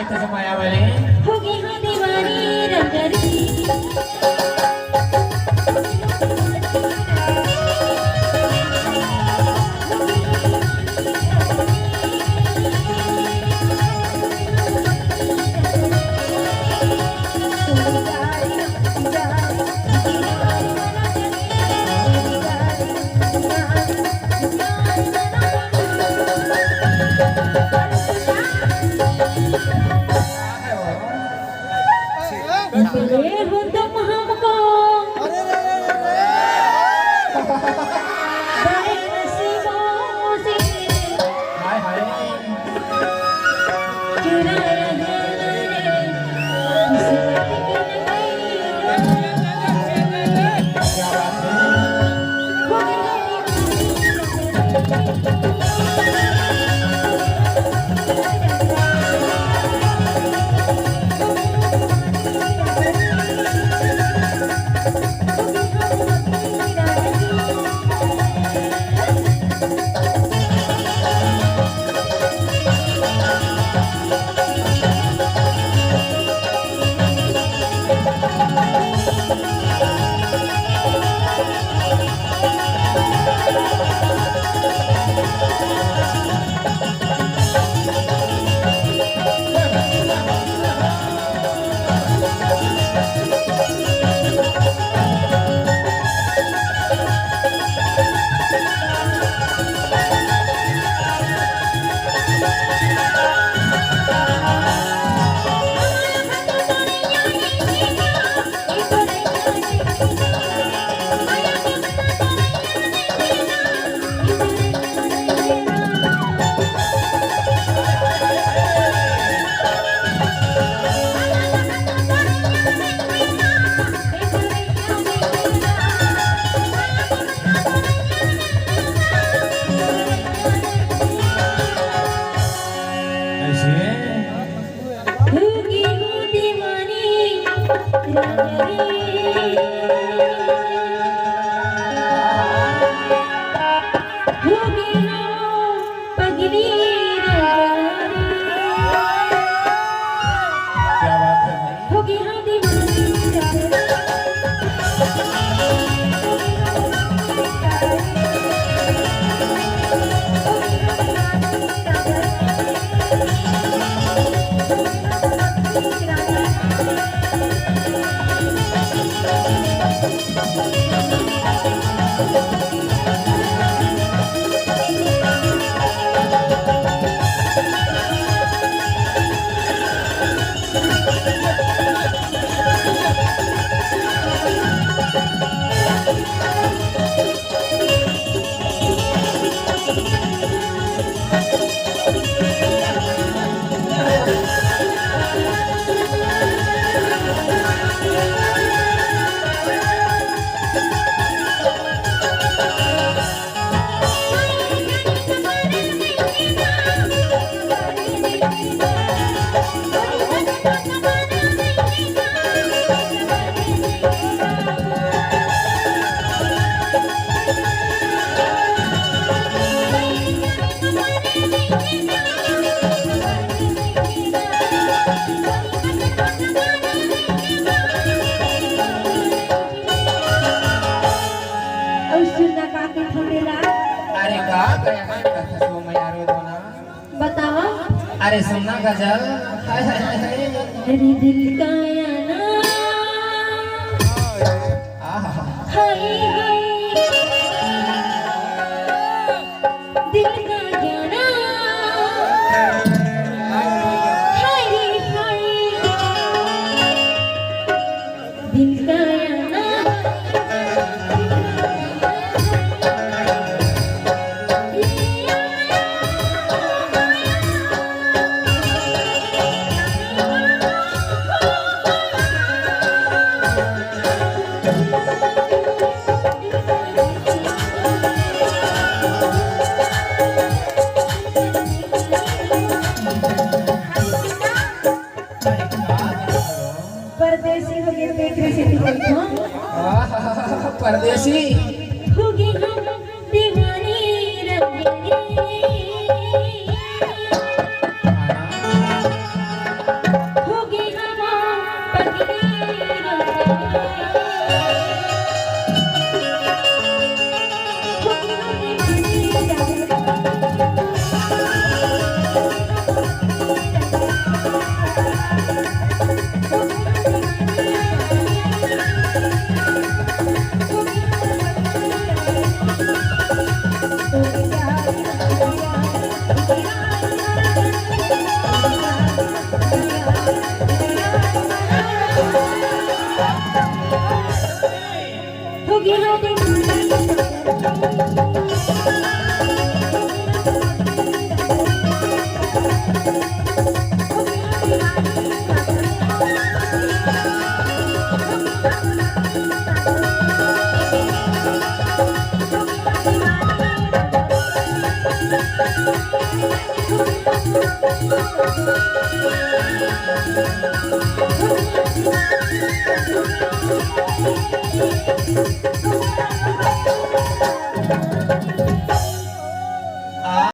itu semua ya Bali. होगी हाँ दीवानी रंगरी ये हो तुम हमको बड़े नसीबों से हाय हाय चुराया है मैंने किस्मत की नगरी क्या बात है होगी हूँ दीवानी होगी हूँ पगली क्या बात है भाई होगी हूँ दीवानी अरे का गया है कथा सो मैं यार वो ना बताओ अरे सुनना गजल हाय हाय हाय हाय अरे दिल का या ना आहा हाय हाय दिल का जाना हाय रे हाय दिल का या ना परदेसी हो गए देख रहे थे देखो परदेसी होगी हम दीवानी रंगीनी Thank you.